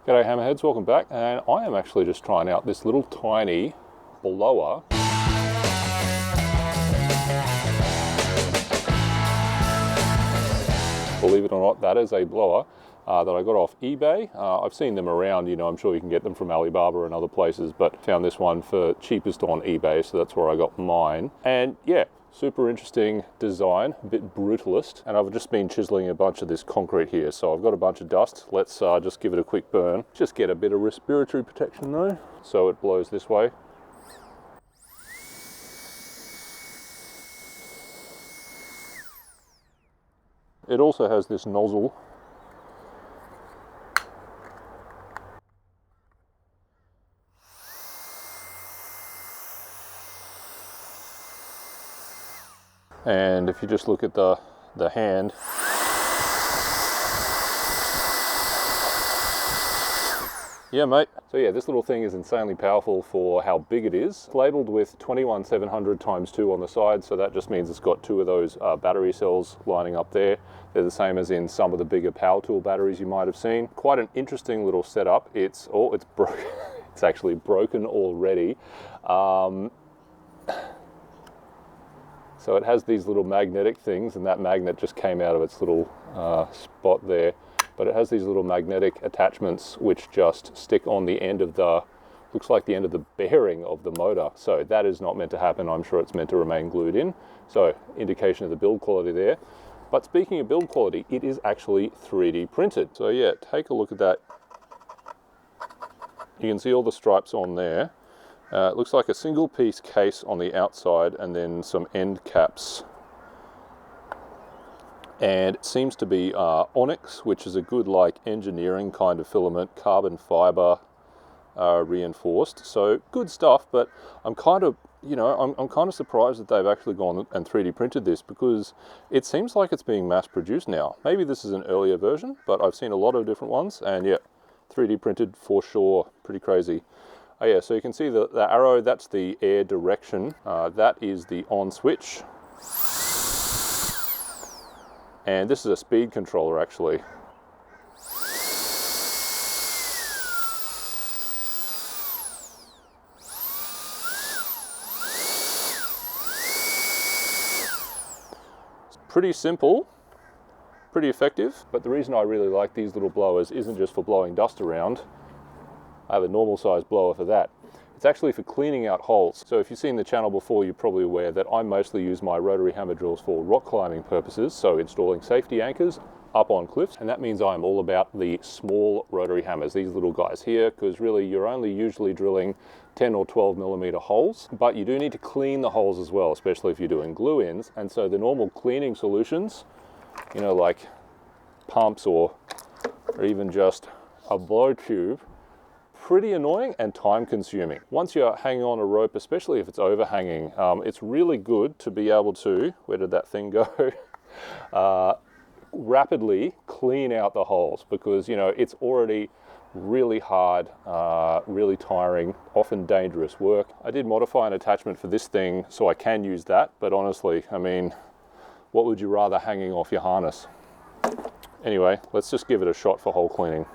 G'day Hammerheads, welcome back, and I am actually just trying out this little tiny blower. Believe it or not, that is a blower that I got off eBay. I've seen them around, you know, I'm sure you can get them from Alibaba and other places, but found this one for cheapest on eBay, so that's where I got mine. And yeah, super interesting design, a bit brutalist, and I've just been chiseling a bunch of this concrete here, so I've got a bunch of dust. Let's just give it a quick burn. Just get a bit of respiratory protection though, so it blows this way. It also has this nozzle. And if you just look at the hand, yeah mate. So yeah, this little thing is insanely powerful for how big it is. It's labeled with 21700 times 2 on the side, so that just means it's got 2 of those battery cells lining up there. They're the same as in some of the bigger power tool batteries you might have seen. Quite an interesting little setup. It's broken. It's actually broken already. So it has these little magnetic things, and that magnet just came out of its little spot there. But it has these little magnetic attachments which just stick on the end of the, looks like the end of the bearing of the motor. So that is not meant to happen. I'm sure it's meant to remain glued in. So indication of the build quality there. But speaking of build quality, it is actually 3D printed. So yeah, take a look at that. You can see all the stripes on there. It looks like a single piece case on the outside and then some end caps. And it seems to be onyx, which is a good like engineering kind of filament, carbon fiber reinforced. So good stuff, but I'm kind of, you know, I'm kind of surprised that they've actually gone and 3D printed this, because it seems like it's being mass produced now. Maybe this is an earlier version, but I've seen a lot of different ones, and yeah, 3D printed for sure. Pretty crazy. Oh yeah, so you can see the arrow, that's the air direction. That is the on switch. And this is a speed controller actually. It's pretty simple, pretty effective, but the reason I really like these little blowers isn't just for blowing dust around. I have a normal size blower for that. It's actually for cleaning out holes. So if you've seen the channel before, you're probably aware that I mostly use my rotary hammer drills for rock climbing purposes, so installing safety anchors up on cliffs. And that means I'm all about the small rotary hammers, these little guys here, because really you're only usually drilling 10 or 12 millimeter holes, but you do need to clean the holes as well, especially if you're doing glue ins. And so the normal cleaning solutions, you know, like pumps or even just a blow tube, pretty annoying and time consuming. Once you're hanging on a rope, especially if it's overhanging, it's really good to be able to, where did that thing go? Rapidly clean out the holes, because you know it's already really hard, really tiring, often dangerous work. I did modify an attachment for this thing so I can use that, but honestly, I mean, what would you rather hanging off your harness? Anyway, let's just give it a shot for hole cleaning.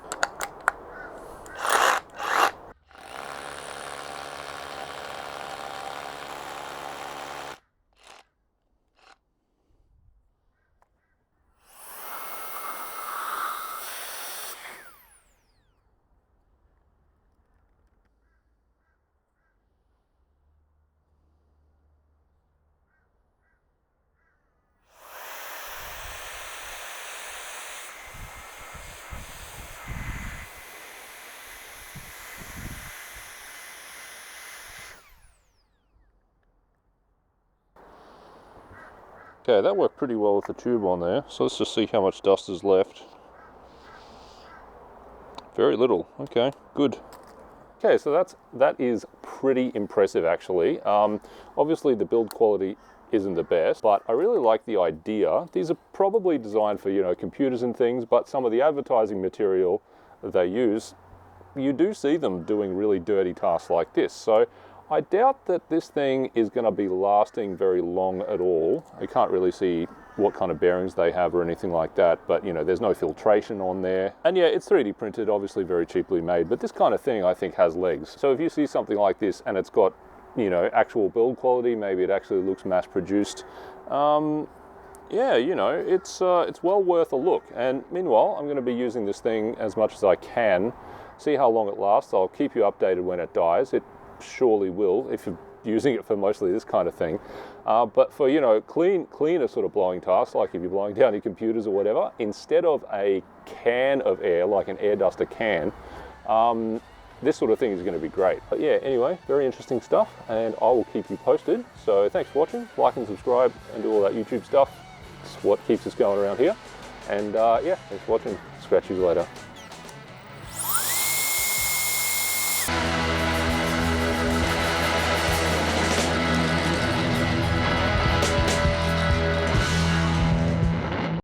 Okay, that worked pretty well with the tube on there. So let's just see how much dust is left. Very little. Okay, good. Okay, so that is pretty impressive actually. Obviously the build quality isn't the best, but I really like the idea. These are probably designed for, you know, computers and things, but some of the advertising material that they use, you do see them doing really dirty tasks like this. So I doubt that this thing is going to be lasting very long at all. I can't really see what kind of bearings they have or anything like that, but you know, there's no filtration on there. And yeah, it's 3D printed, obviously very cheaply made, but this kind of thing I think has legs. So if you see something like this and it's got, you know, actual build quality, maybe it actually looks mass produced, yeah, you know, it's well worth a look. And meanwhile, I'm going to be using this thing as much as I can, see how long it lasts. I'll keep you updated when it dies. It surely will, if you're using it for mostly this kind of thing. But for, you know, cleaner sort of blowing tasks, like if you're blowing down your computers or whatever, instead of a can of air, like an air duster can, this sort of thing is going to be great. But yeah, anyway, very interesting stuff, and I will keep you posted. So thanks for watching, like and subscribe and do all that YouTube stuff. It's what keeps us going around here. And yeah, thanks for watching. Scratch you later.